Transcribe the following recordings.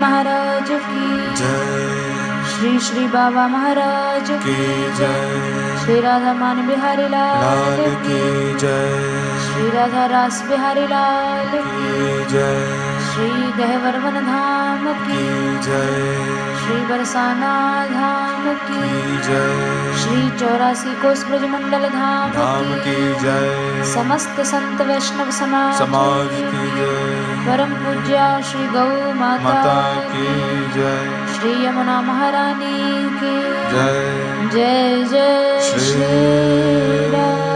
महाराज की जय। श्री श्री बाबा महाराज की जय। श्री राधा मान बिहारी लाल की जय। श्री राधा रास बिहारी लाल की जय। श्री गहवर्धन धाम की जय। श्री बरसाना धाम की जय। श्री 84 कोस ब्रज मंडल धाम की जय। समस्त संत वैष्णव समाज की जय। परम पूज्या श्री गौ माता की जय। श्री यमुना महारानी की जय। जय जय श्री राधे।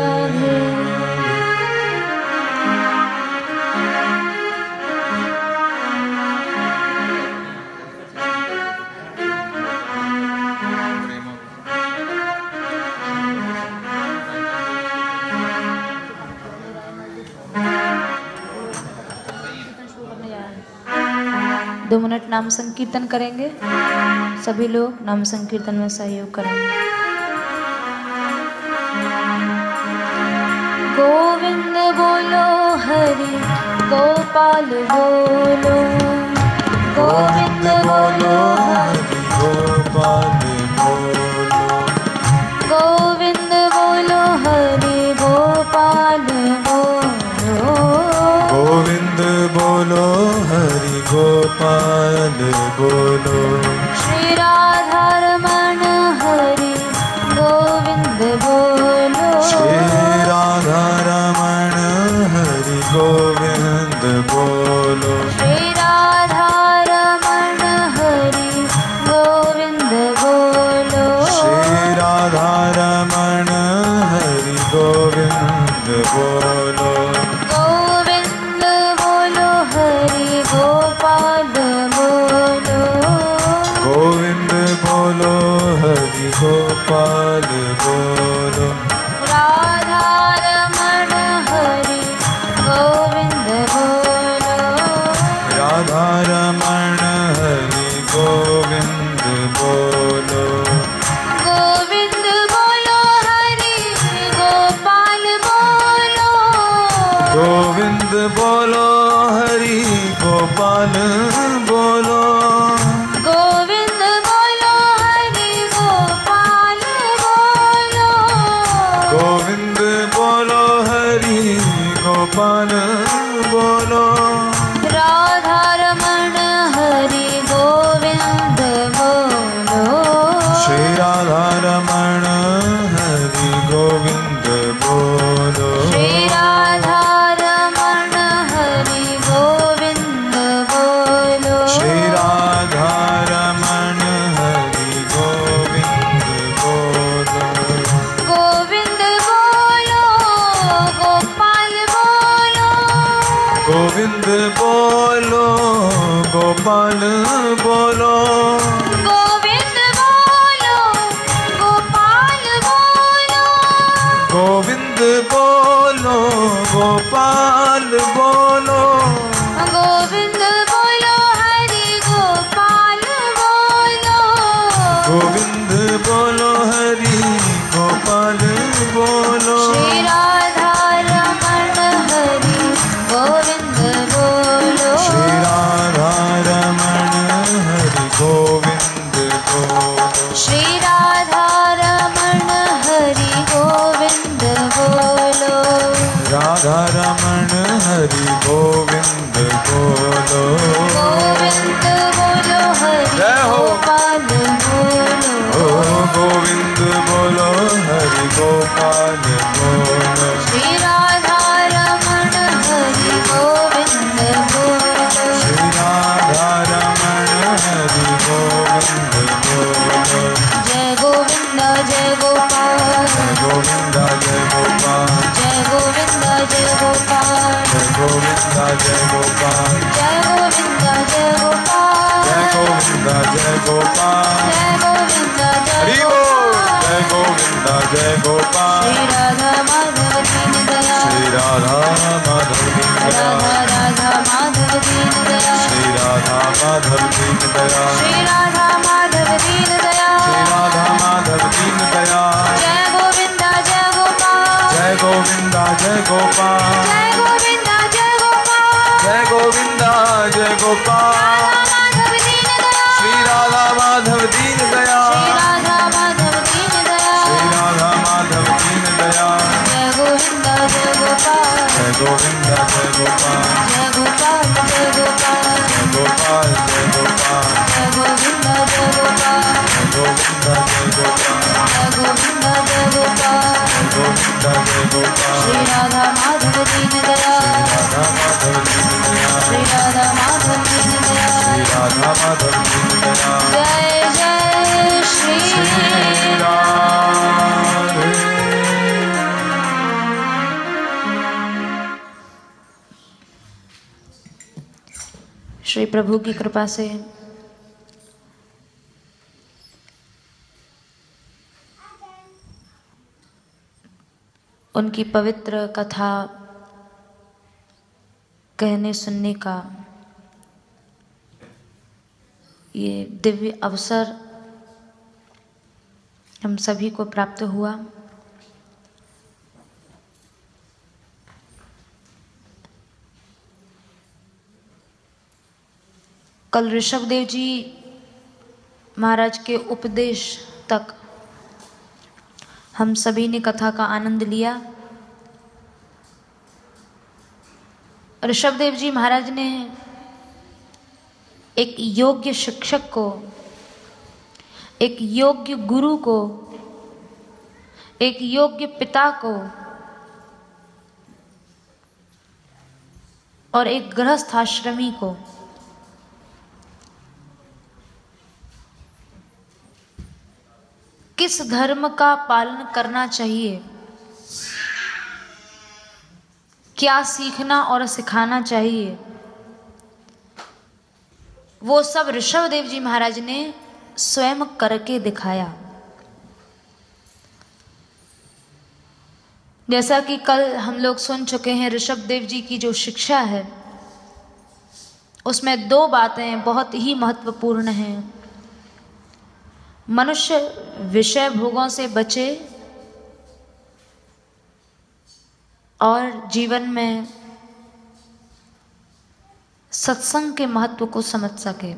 दो मिनट नाम संकीर्तन करेंगे। सभी लोग नाम संकीर्तन में सहयोग करेंगे। गोविंद बोलो हरि गोपाल बोलो। गोविंद बोलो हरि गोपाल बोलो। गोविंद बोलो हरि गोपाल बोलो। गोविंद बोलो हरि गोपाल बोलो। श्री राधा रमण हरि गोविंद बोलो। श्री राधा रमण हरि गोविंद बोलो। श्री राधा रमण हरि गोविंद बोलो। श्री राधा रमण हरि गोविंद बोलो। गोविंद बोलो हरि गोपाल बोलो। गोविंद बोलो हरि गोपाल बोलो। राधा रमण हरि गोविंद बोलो। राधा रमण हरि गोविंद बोलो। गोविंद बोलो हरि गोपाल बोलो। गोविंद बोलो हरि गोपाल बोलो। गोविंद बोलो हरि गोपाल बोलो। गोविंद बोलो हरि गोपाल बोलो। राधा रमण हरि गोविंद बोलो। श्री राधा रमण हरि गोविंद बोलो। श्री राधा रमण हरि गोविंद बोलो। श्री राधा रमण हरि गोविंद बोलो। गोविंद बोलो गोपाल बोलो। गोविंद बोलो गोपाल बोलो। गोविंद बोलो गोपाल बोलो। गोविंद बोलो गोपाल बोलो। गोविंद बोलो हरि गोपाल बोलो। गोविंद बोलो हरि गोपाल बोलो। श्री राधा रमण हरि गोविंद बोलो। श्री राधा रमण हरि गोविंद बोलो। श्री राधा रमण हरि गोविंद बोलो। राधा रमण हरि गोविंद बोलो। गोविंद बोलो हरि जय हो। गोपाल बोलो। ओ गोविंद बोलो हरि गोपाल बोलो। श्री राधा रमण हरि गोविंद बोलो। श्री राधा रमण हरि गोविंद बोलो। जय गोविंद जय गोपाल। जय गोविंद जय गोपाल। जय गोविंद जय गोपाल। जय गोविंद जय गोपाल। जय गोविंद जय गोपाल। जय गोविंद जय गोपाल। जय गोविंद जय हरि बोल। जय गोविंद जय गोपाल। श्री राधा माधव दीन दयाल। श्री राधा माधव दीन दयाल। राधा राधा माधव दीन दयाल। श्री राधा माधव दीन दयाल। श्री राधा माधव दीन दयाल। श्री राधा माधव दीन दयाल। जय गोविंद जय गोपाल। जय गोविंद जय गोपाल। जय गोविंद जय गोपाल। जय गोविंद जय गोपाल। राधा माधव दीन राधा माधव की जया। जय जय श्री राधे। श्री प्रभु की कृपा से उनकी पवित्र कथा कहने सुनने का ये दिव्य अवसर हम सभी को प्राप्त हुआ। कल ऋषभदेव जी महाराज के उपदेश तक हम सभी ने कथा का आनंद लिया। ऋषभदेव जी महाराज ने एक योग्य शिक्षक को, एक योग्य गुरु को, एक योग्य पिता को और एक गृहस्थ आश्रमी को किस धर्म का पालन करना चाहिए, क्या सीखना और सिखाना चाहिए, वो सब ऋषभदेव जी महाराज ने स्वयं करके दिखाया। जैसा कि कल हम लोग सुन चुके हैं, ऋषभदेव जी की जो शिक्षा है उसमें दो बातें बहुत ही महत्वपूर्ण हैं। मनुष्य विषय भोगों से बचे और जीवन में सत्संग के महत्व को समझ सके।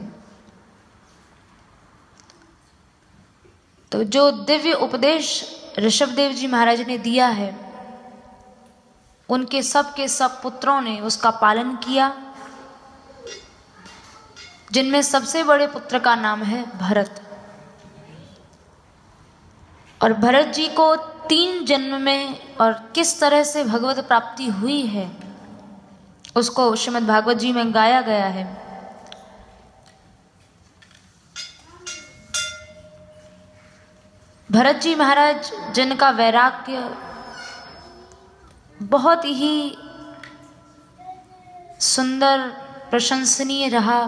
तो जो दिव्य उपदेश ऋषभदेव जी महाराज ने दिया है, उनके सब के सब पुत्रों ने उसका पालन किया, जिनमें सबसे बड़े पुत्र का नाम है भरत। और भरत जी को 3 जन्म में और किस तरह से भगवत प्राप्ति हुई है उसको श्रीमद् भागवत जी में गाया गया है। भरत जी महाराज जिनका वैराग्य बहुत ही सुंदर प्रशंसनीय रहा।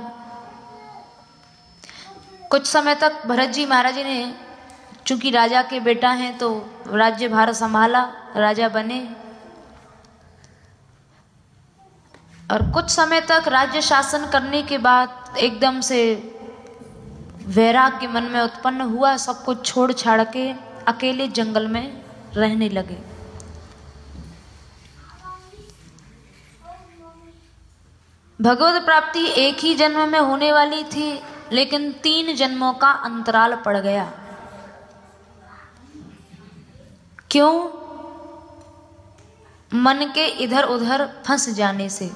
कुछ समय तक भरत जी महाराज ने, चूंकि राजा के बेटा हैं तो राज्य भार संभाला, राजा बने और कुछ समय तक राज्य शासन करने के बाद एकदम से वैराग्य मन में उत्पन्न हुआ। सब कुछ छोड़ छाड़ के अकेले जंगल में रहने लगे। भगवत प्राप्ति एक ही जन्म में होने वाली थी, लेकिन 3 जन्मों का अंतराल पड़ गया। क्यों? मन के इधर उधर फंस जाने से।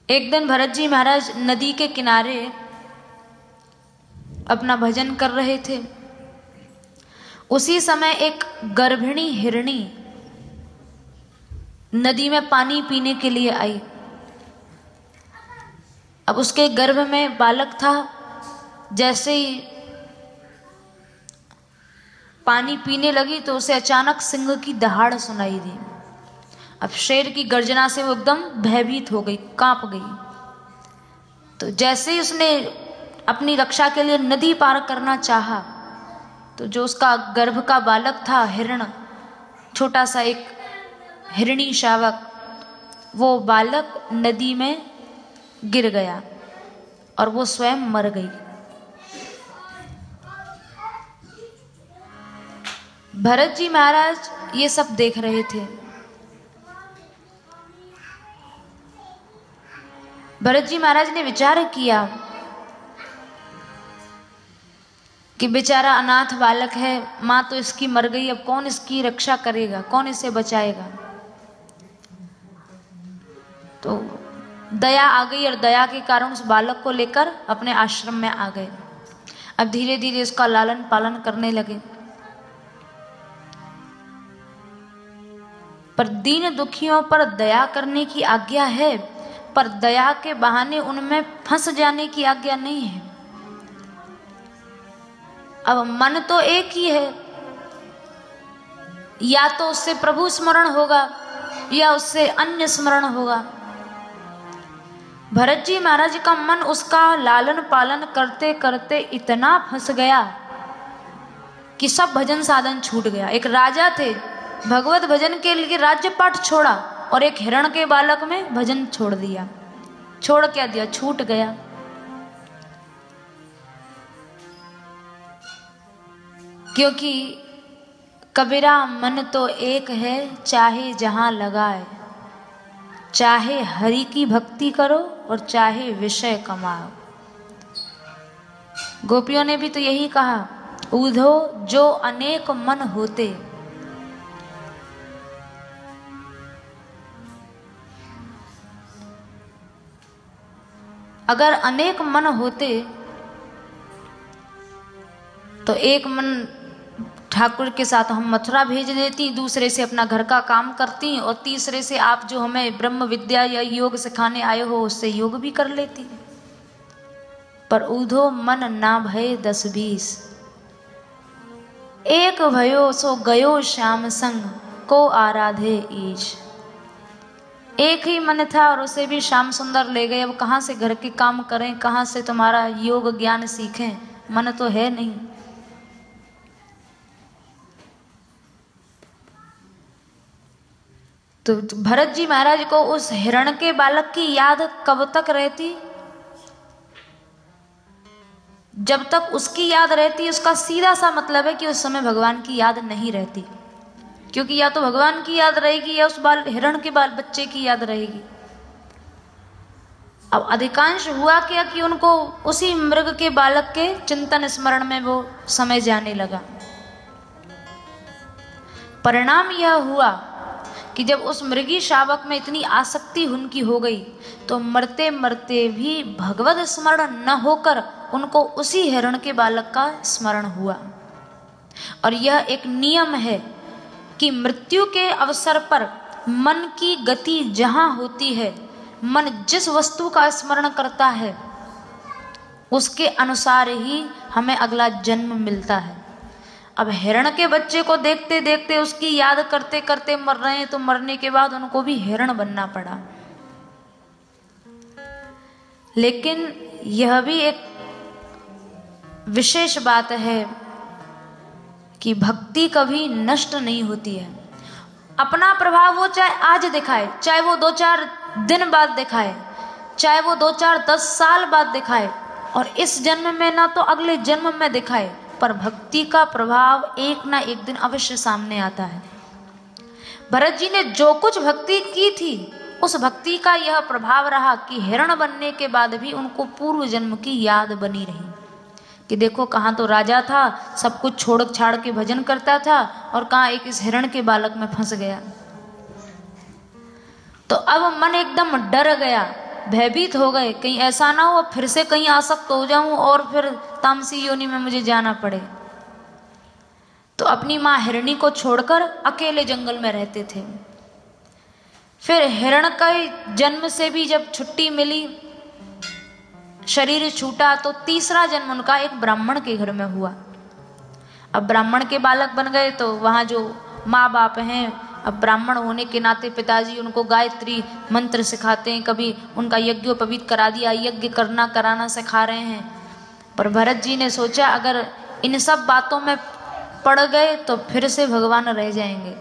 एक दिन भरत जी महाराज नदी के किनारे अपना भजन कर रहे थे। उसी समय एक गर्भिणी हिरणी नदी में पानी पीने के लिए आई। अब उसके गर्भ में बालक था। जैसे ही पानी पीने लगी तो उसे अचानक सिंह की दहाड़ सुनाई दी। अब शेर की गर्जना से वो एकदम भयभीत हो गई, कांप गई। तो जैसे ही उसने अपनी रक्षा के लिए नदी पार करना चाहा तो जो उसका गर्भ का बालक था, हिरण, छोटा सा एक हिरणी शावक, वो बालक नदी में गिर गया और वो स्वयं मर गई। भरत जी महाराज ये सब देख रहे थे। भरत जी महाराज ने विचार किया कि बेचारा अनाथ बालक है, माँ तो इसकी मर गई, अब कौन इसकी रक्षा करेगा, कौन इसे बचाएगा। तो दया आ गई और दया के कारण उस बालक को लेकर अपने आश्रम में आ गए। अब धीरे धीरे उसका लालन पालन करने लगे। पर दीन दुखियों पर दया करने की आज्ञा है, पर दया के बहाने उनमें फंस जाने की आज्ञा नहीं है। अब मन तो एक ही है, या तो उससे प्रभु स्मरण होगा या उससे अन्य स्मरण होगा। भरत जी महाराज का मन उसका लालन पालन करते करते इतना फंस गया कि सब भजन साधन छूट गया। एक राजा थे, भगवत भजन के लिए राज्य पाठ छोड़ा और एक हिरण के बालक में भजन छोड़ दिया। छोड़ क्या दिया? छूट गया। क्योंकि कबीरा मन तो एक है, चाहे जहां लगाए, चाहे हरि की भक्ति करो और चाहे विषय कमाओ। गोपियों ने भी तो यही कहा, ऊधो जो अनेक मन होते। अगर अनेक मन होते तो एक मन ठाकुर के साथ हम मथुरा भेज देती, दूसरे से अपना घर का काम करती और तीसरे से आप जो हमें ब्रह्म विद्या या योग सिखाने आए हो उससे योग भी कर लेती। पर ऊधो मन ना भय 10-20, एक भयो सो गयो श्याम संग, को आराधे ईश। एक ही मन था और उसे भी श्याम सुंदर ले गए। अब कहाँ से घर के काम करें, कहाँ से तुम्हारा योग ज्ञान सीखें, मन तो है नहीं। तो भरत जी महाराज को उस हिरण के बालक की याद कब तक रहती? जब तक उसकी याद रहती, उसका सीधा सा मतलब है कि उस समय भगवान की याद नहीं रहती। क्योंकि या तो भगवान की याद रहेगी या उस हिरण के बाल बच्चे की याद रहेगी। अब अधिकांश हुआ क्या कि उनको उसी मृग के बालक के चिंतन स्मरण में वो समय जाने लगा। परिणाम यह हुआ कि जब उस मृगी शावक में इतनी आसक्ति उनकी हो गई तो मरते मरते भी भगवत स्मरण न होकर उनको उसी हिरण के बालक का स्मरण हुआ। और यह एक नियम है कि मृत्यु के अवसर पर मन की गति जहां होती है, मन जिस वस्तु का स्मरण करता है उसके अनुसार ही हमें अगला जन्म मिलता है। अब हिरण के बच्चे को देखते देखते उसकी याद करते करते मर रहे हैं, तो मरने के बाद उनको भी हिरण बनना पड़ा। लेकिन यह भी एक विशेष बात है कि भक्ति कभी नष्ट नहीं होती है। अपना प्रभाव वो चाहे आज दिखाए, चाहे वो 2-4 दिन बाद दिखाए, चाहे वो 2-4-10 साल बाद दिखाए, और इस जन्म में ना तो अगले जन्म में दिखाए, पर भक्ति का प्रभाव एक ना एक दिन अवश्य सामने आता है। भरत जी ने जो कुछ भक्ति की थी उस भक्ति का यह प्रभाव रहा कि हिरण बनने के बाद भी उनको पूर्व जन्म की याद बनी रही कि देखो कहाँ तो राजा था, सब कुछ छोड़ छाड़ के भजन करता था, और कहाँ एक इस हिरण के बालक में फंस गया। तो अब मन एकदम डर गया, भयभीत हो गए, कहीं ऐसा ना हो फिर से कहीं आसक्त हो जाऊं और फिर तामसी योनि में मुझे जाना पड़े। तो अपनी माँ हिरणी को छोड़कर अकेले जंगल में रहते थे। फिर हिरण का जन्म से भी जब छुट्टी मिली, शरीर छूटा, तो तीसरा जन्म उनका एक ब्राह्मण के घर में हुआ। अब ब्राह्मण के बालक बन गए तो वहाँ जो माँ बाप हैं, अब ब्राह्मण होने के नाते पिताजी उनको गायत्री मंत्र सिखाते हैं, कभी उनका यज्ञोपवीत करा दिया, यज्ञ करना कराना सिखा रहे हैं। पर भरत जी ने सोचा अगर इन सब बातों में पड़ गए तो फिर से भगवान रह जाएंगे,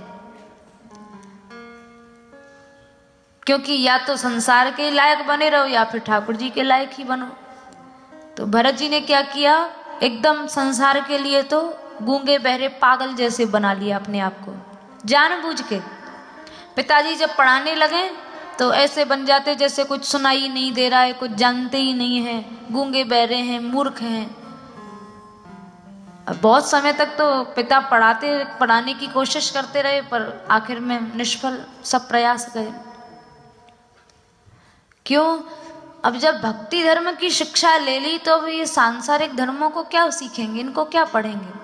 क्योंकि या तो संसार के लायक बने रहो या फिर ठाकुर जी के लायक ही बनो। तो भरत जी ने क्या किया, एकदम संसार के लिए तो गूंगे बहरे पागल जैसे बना लिया अपने आप को, जानबूझ के। पिताजी जब पढ़ाने लगे तो ऐसे बन जाते जैसे कुछ सुनाई नहीं दे रहा है, कुछ जानते ही नहीं है, गूंगे बहरे हैं, मूर्ख हैं। अब बहुत समय तक तो पिता पढ़ाने की कोशिश करते रहे, पर आखिर में निष्फल सब प्रयास गए। क्यों? अब जब भक्ति धर्म की शिक्षा ले ली तो अब ये सांसारिक धर्मों को क्या सीखेंगे, इनको क्या पढ़ेंगे।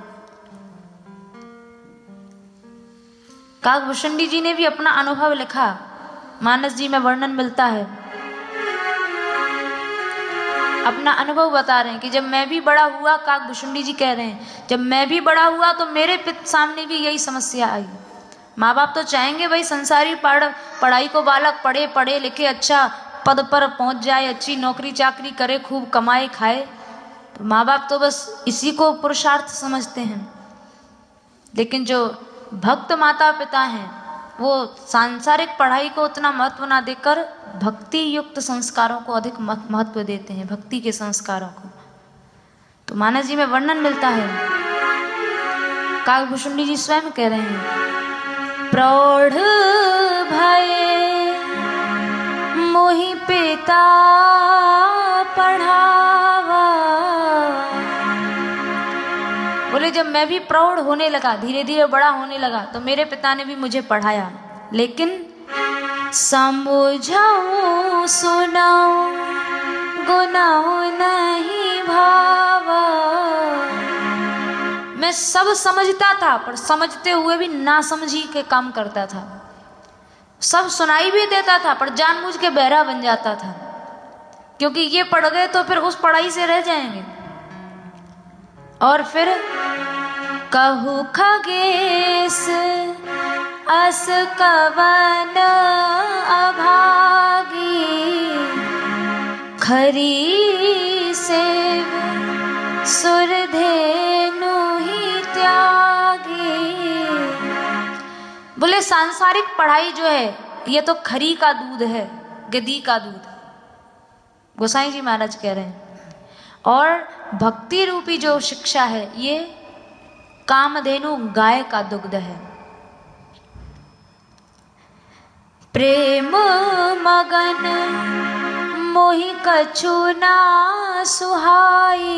काकभूषणी जी ने भी अपना अनुभव लिखा, मानस जी में वर्णन मिलता है अपना अनुभव बता रहे हैं कि जब मैं भी बड़ा हुआ, काकभुशुंडी जी कह रहे हैं, जब मैं भी बड़ा हुआ तो मेरे सामने भी यही समस्या आई। माँ बाप तो चाहेंगे भाई संसारी पढ़ाई को बालक पढ़े, पढ़े लिखे अच्छा पद पर पहुंच जाए, अच्छी नौकरी चाकरी करे, खूब कमाए खाए। तो माँ बाप तो बस इसी को पुरुषार्थ समझते हैं। लेकिन जो भक्त माता पिता हैं वो सांसारिक पढ़ाई को उतना महत्व ना देकर भक्ति युक्त संस्कारों को अधिक महत्व देते हैं, भक्ति के संस्कारों को। तो मानस जी में वर्णन मिलता है, काकभुशुंडी जी स्वयं कह रहे हैं, प्रौढ़ भये मोहि पिता पढ़ावा। बोले जब मैं भी प्रौढ़ होने लगा, धीरे धीरे बड़ा होने लगा, तो मेरे पिता ने भी मुझे पढ़ाया, लेकिन समझाऊं सुनाऊं गुनाऊं नहीं भावा। मैं सब समझता था पर समझते हुए भी नासमझी के काम करता था। सब सुनाई भी देता था पर जानबूझ के बहरा बन जाता था, क्योंकि ये पढ़ गए तो फिर उस पढ़ाई से रह जाएंगे। और फिर कहू खगेश अस कवन अभागी, खरी सेव सुरधेनु ही त्यागी। बोले सांसारिक पढ़ाई जो है ये तो खरी का दूध है, गधी का दूध, गोसाई जी महाराज कह रहे हैं। और भक्ति रूपी जो शिक्षा है ये कामधेनु गाय का दुग्ध है। प्रेम मगन मोहि कछु ना सुहाई,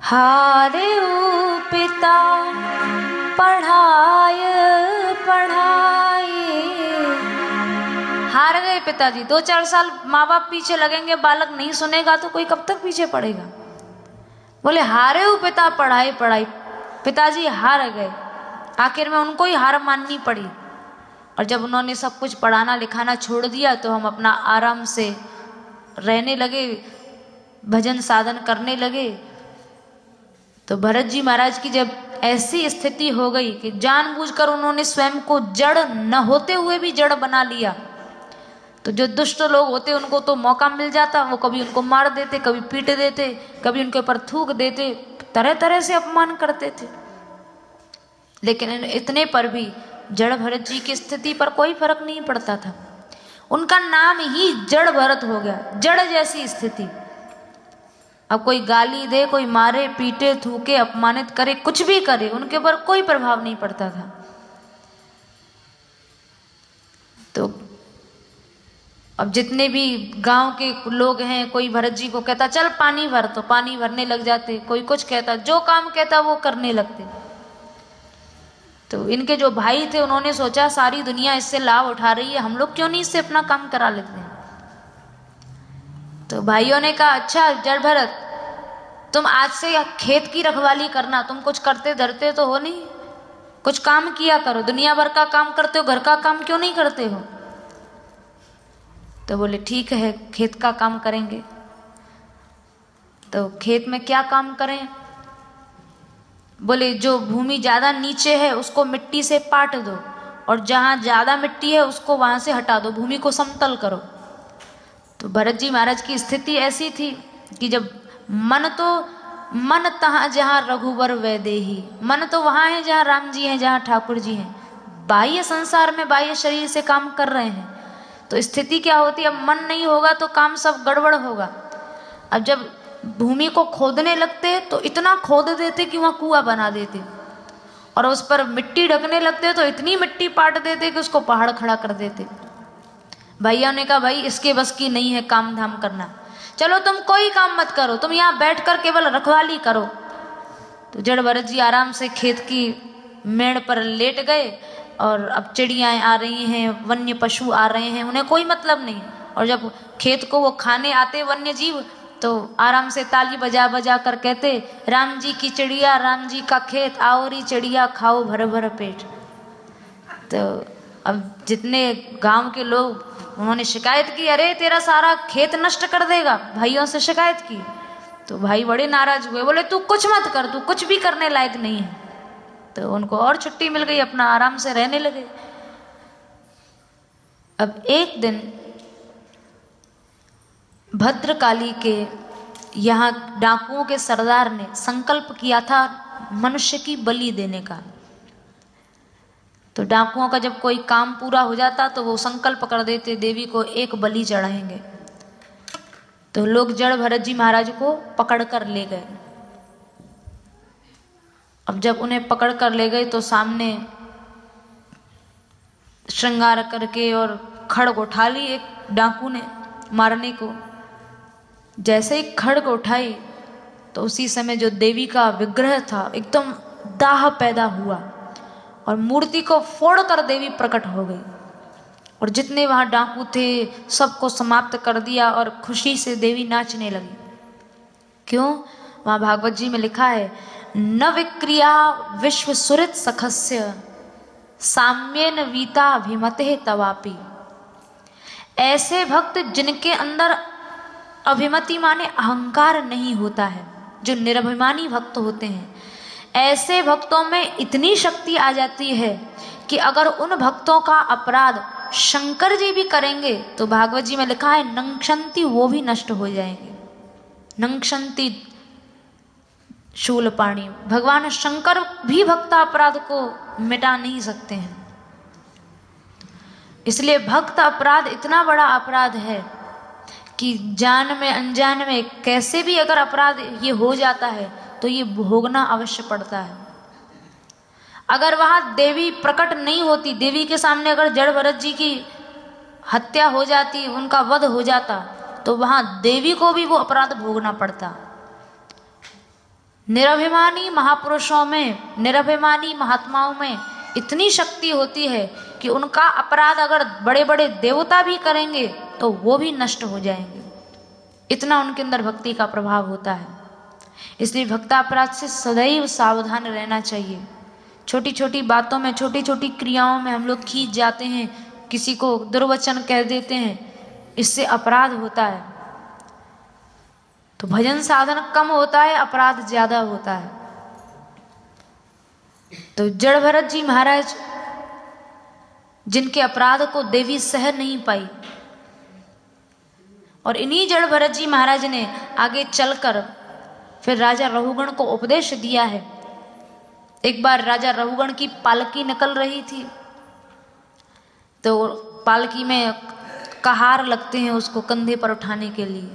हारे पिता पढ़ाय पढ़ाई। हार गए पिताजी, 2-4 साल माँ बाप पीछे लगेंगे, बालक नहीं सुनेगा तो कोई कब तक पीछे पड़ेगा। बोले हारे हो पिता पढ़ाई पढ़ाई, पिताजी हार गए। आखिर में उनको ही हार माननी पड़ी। और जब उन्होंने सब कुछ पढ़ाना लिखाना छोड़ दिया तो हम अपना आराम से रहने लगे, भजन साधन करने लगे। तो भरत जी महाराज की जब ऐसी स्थिति हो गई कि जानबूझकर उन्होंने स्वयं को जड़ न होते हुए भी जड़ बना लिया, तो जो दुष्ट लोग होते उनको तो मौका मिल जाता, वो कभी उनको मार देते, कभी पीट देते, कभी उनके ऊपर थूक देते, तरह तरह से अपमान करते थे। लेकिन इतने पर भी जड़ भरत जी की स्थिति पर कोई फर्क नहीं पड़ता था। उनका नाम ही जड़ भरत हो गया, जड़ जैसी स्थिति। अब कोई गाली दे, कोई मारे पीटे थूके अपमानित करे, कुछ भी करे, उनके ऊपर कोई प्रभाव नहीं पड़ता था। तो अब जितने भी गांव के लोग हैं, कोई भरत जी को कहता चल पानी भर, तो पानी भरने लग जाते। कोई कुछ कहता, जो काम कहता वो करने लगते। तो इनके जो भाई थे उन्होंने सोचा सारी दुनिया इससे लाभ उठा रही है, हम लोग क्यों नहीं इससे अपना काम करा लेते हैं। तो भाइयों ने कहा अच्छा जड़ भरत, तुम आज से खेत की रखवाली करना, तुम कुछ करते धरते तो हो नहीं, कुछ काम किया करो, दुनिया भर का काम करते हो, घर का काम क्यों नहीं करते हो। तो बोले ठीक है खेत का काम करेंगे। तो खेत में क्या काम करें। बोले जो भूमि ज्यादा नीचे है उसको मिट्टी से पाट दो, और जहां ज्यादा मिट्टी है उसको वहां से हटा दो, भूमि को समतल करो। तो भरत जी महाराज की स्थिति ऐसी थी कि जब मन तहाँ जहाँ रघुवर वैदेही, मन तो वहां है जहाँ राम जी हैं, जहाँ ठाकुर जी हैं, बाह्य संसार में बाह्य शरीर से काम कर रहे हैं। तो स्थिति क्या होती है, अब मन नहीं होगा तो काम सब गड़बड़ होगा। अब जब भूमि को खोदने लगते तो इतना खोद देते कि वहां कुआं बना देते, और उस पर मिट्टी ढकने लगते तो इतनी मिट्टी पाट देते कि उसको पहाड़ खड़ा कर देते। भैया ने कहा भाई इसके बस की नहीं है काम धाम करना, चलो तुम कोई काम मत करो, तुम यहाँ बैठकर केवल रखवाली करो। तो जड़ भरत जी आराम से खेत की मेड़ पर लेट गए, और अब चिड़ियाएं आ रही हैं, वन्य पशु आ रहे हैं, उन्हें कोई मतलब नहीं। और जब खेत को वो खाने आते वन्य जीव, तो आराम से ताली बजा बजा कर कहते राम जी की चिड़िया, राम जी का खेत, आओ री चिड़िया खाओ भर भर पेट। तो अब जितने गांव के लोग, उन्होंने शिकायत की, अरे तेरा सारा खेत नष्ट कर देगा, भाइयों से शिकायत की। तो भाई बड़े नाराज हुए, बोले तू कुछ मत कर, तू कुछ भी करने लायक नहीं है। तो उनको और छुट्टी मिल गई, अपना आराम से रहने लगे। अब एक दिन भद्रकाली के यहाँ डाकुओं के सरदार ने संकल्प किया था मनुष्य की बलि देने का। तो डाकुओं का जब कोई काम पूरा हो जाता तो वो संकल्प कर देते देवी को एक बलि चढ़ाएंगे। तो लोग जड़ भरत जी महाराज को पकड़ कर ले गए। अब जब उन्हें पकड़ कर ले गए तो सामने श्रृंगार करके और खड़ग उठा ली एक डाकू ने मारने को। जैसे ही खड़ग उठाई तो उसी समय जो देवी का विग्रह था एकदम दाह पैदा हुआ और मूर्ति को फोड़कर देवी प्रकट हो गई। और जितने वहाँ डाकू थे सबको समाप्त कर दिया और खुशी से देवी नाचने लगी। क्यों? वहाँ भागवत जी में लिखा है, न विक्रिया विश्व सुरित सखस्य साम्येन वीता अभिमते तवापि। ऐसे भक्त जिनके अंदर अभिमति माने अहंकार नहीं होता है, जो निरभिमानी भक्त होते हैं, ऐसे भक्तों में इतनी शक्ति आ जाती है कि अगर उन भक्तों का अपराध शंकर जी भी करेंगे तो भागवत जी में लिखा है नंक्षंती, वो भी नष्ट हो जाएंगे। नंक्षंती शूलपाणी, भगवान शंकर भी भक्त अपराध को मिटा नहीं सकते हैं। इसलिए भक्त अपराध इतना बड़ा अपराध है कि जान में अनजान में कैसे भी अगर अपराध ये हो जाता है तो ये भोगना अवश्य पड़ता है। अगर वहां देवी प्रकट नहीं होती, देवी के सामने अगर जड़ भरत जी की हत्या हो जाती, उनका वध हो जाता, तो वहां देवी को भी वो अपराध भोगना पड़ता। निरभिमानी महापुरुषों में, निरभिमानी महात्माओं में इतनी शक्ति होती है कि उनका अपराध अगर बड़े बड़े देवता भी करेंगे तो वो भी नष्ट हो जाएंगे। इतना उनके अंदर भक्ति का प्रभाव होता है। इसलिए भक्तापराध से सदैव सावधान रहना चाहिए। छोटी छोटी बातों में, छोटी छोटी क्रियाओं में हम लोग खींच जाते हैं, किसी को दुर्वचन कह देते हैं, इससे अपराध होता है। तो भजन साधन कम होता है, अपराध ज्यादा होता है। तो जड़ भरत जी महाराज जिनके अपराध को देवी सह नहीं पाई, और इन्हीं जड़ भरत जी महाराज ने आगे चलकर फिर राजा रहुगण को उपदेश दिया है। एक बार राजा रहुगण की पालकी निकल रही थी, तो पालकी में कहार लगते हैं उसको कंधे पर उठाने के लिए।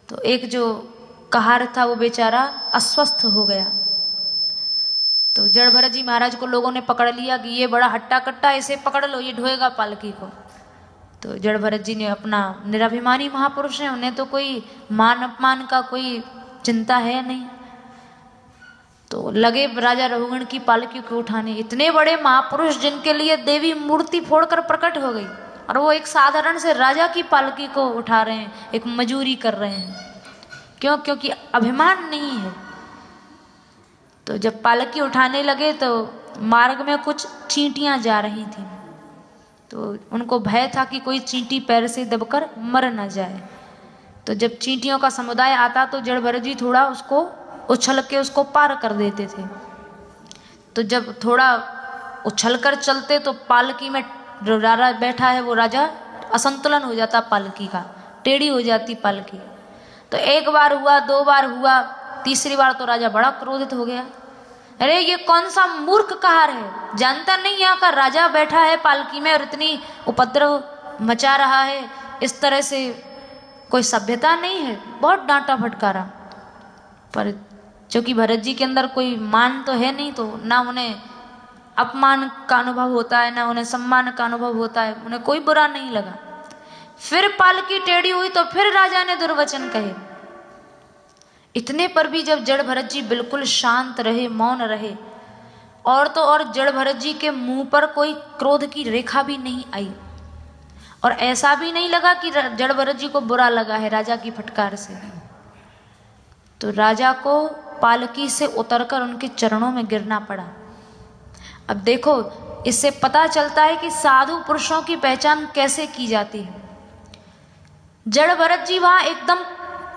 तो एक जो कहार था वो बेचारा अस्वस्थ हो गया। तो जड़ भरत जी महाराज को लोगों ने पकड़ लिया कि ये बड़ा हट्टा कट्टा, इसे पकड़ लो, ये ढोएगा पालकी को। तो जड़ भरत जी ने, अपना निराभिमानी महापुरुष हैं, उन्हें तो कोई मान अपमान का कोई चिंता है नहीं, तो लगे राजा रहुगण की पालकी को उठाने। इतने बड़े महापुरुष जिनके लिए देवी मूर्ति फोड़कर प्रकट हो गई, और वो एक साधारण से राजा की पालकी को उठा रहे हैं, एक मजूरी कर रहे हैं। क्यों? क्योंकि अभिमान नहीं है। तो जब पालकी उठाने लगे तो मार्ग में कुछ चींटियां जा रही थी, तो उनको भय था कि कोई चींटी पैर से दबकर मर न जाए। तो जब चींटियों का समुदाय आता तो जड़ भरत जी थोड़ा उसको उछल के उसको पार कर देते थे। तो जब थोड़ा उछल कर चलते तो पालकी में जो राजा बैठा है वो राजा असंतुलन हो जाता, पालकी का टेढ़ी हो जाती पालकी। तो एक बार हुआ, दो बार हुआ, तीसरी बार तो राजा बड़ा क्रोधित हो गया। अरे ये कौन सा मूर्ख कहार है, जानता नहीं यहाँ का राजा बैठा है पालकी में और इतनी उपद्रव मचा रहा है, इस तरह से कोई सभ्यता नहीं है। बहुत डांटा फटकारा, पर क्योंकि भरत जी के अंदर कोई मान तो है नहीं, तो ना उन्हें अपमान का अनुभव होता है ना उन्हें सम्मान का अनुभव होता है, उन्हें कोई बुरा नहीं लगा। फिर पालकी टेढ़ी हुई तो फिर राजा ने दुर्वचन कहे। इतने पर भी जब जड़ भरत जी बिल्कुल शांत रहे, मौन रहे, और तो और जड़ भरत जी के मुंह पर कोई क्रोध की रेखा भी नहीं आई, और ऐसा भी नहीं लगा कि जड़ भरत जी को बुरा लगा है राजा की फटकार से। तो राजा को पालकी से उतरकर उनके चरणों में गिरना पड़ा। अब देखो, इससे पता चलता है कि साधु पुरुषों की पहचान कैसे की जाती है। जड़ भरत जी वहां एकदम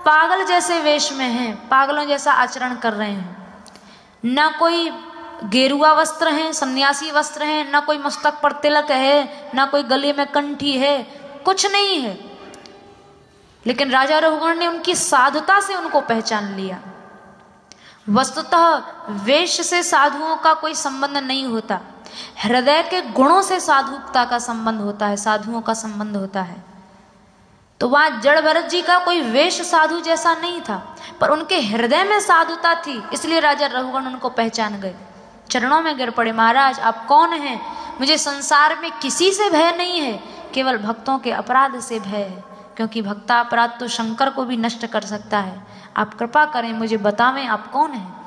पागल जैसे वेश में हैं, पागलों जैसा आचरण कर रहे हैं। ना कोई गेरुआ वस्त्र हैं, सन्यासी वस्त्र हैं, ना कोई मस्तक पर तिलक है, ना कोई गले में कंठी है, कुछ नहीं है। लेकिन राजा रघुगण ने उनकी साधुता से उनको पहचान लिया। वस्तुतः वेश से साधुओं का कोई संबंध नहीं होता, हृदय के गुणों से साधुता का संबंध होता है, साधुओं का संबंध होता है। तो वहां जड़ भरत जी का कोई वेश साधु जैसा नहीं था, पर उनके हृदय में साधुता थी, इसलिए राजा रघुगण उनको पहचान गए, चरणों में गिर पड़े। महाराज आप कौन हैं? मुझे संसार में किसी से भय नहीं है, केवल भक्तों के अपराध से भय है, क्योंकि भक्ता अपराध तो शंकर को भी नष्ट कर सकता है। आप कृपा करें, मुझे बतावें आप कौन हैं।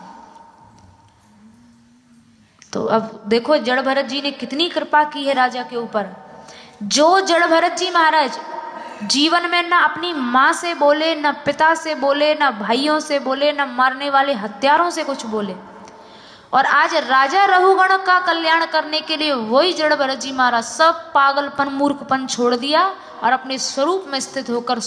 तो अब देखो जड़ भरत जी ने कितनी कृपा की है राजा के ऊपर। जो जड़ भरत जी महाराज जीवन में ना अपनी माँ से बोले, ना पिता से बोले, ना भाइयों से बोले, ना मारने वाले हत्यारों से कुछ बोले, और आज राजा रघुगण का कल्याण करने के लिए वही जड़ भरत जी महाराज सब पागलपन मूर्खपन छोड़ दिया और अपने स्वरूप में स्थित होकर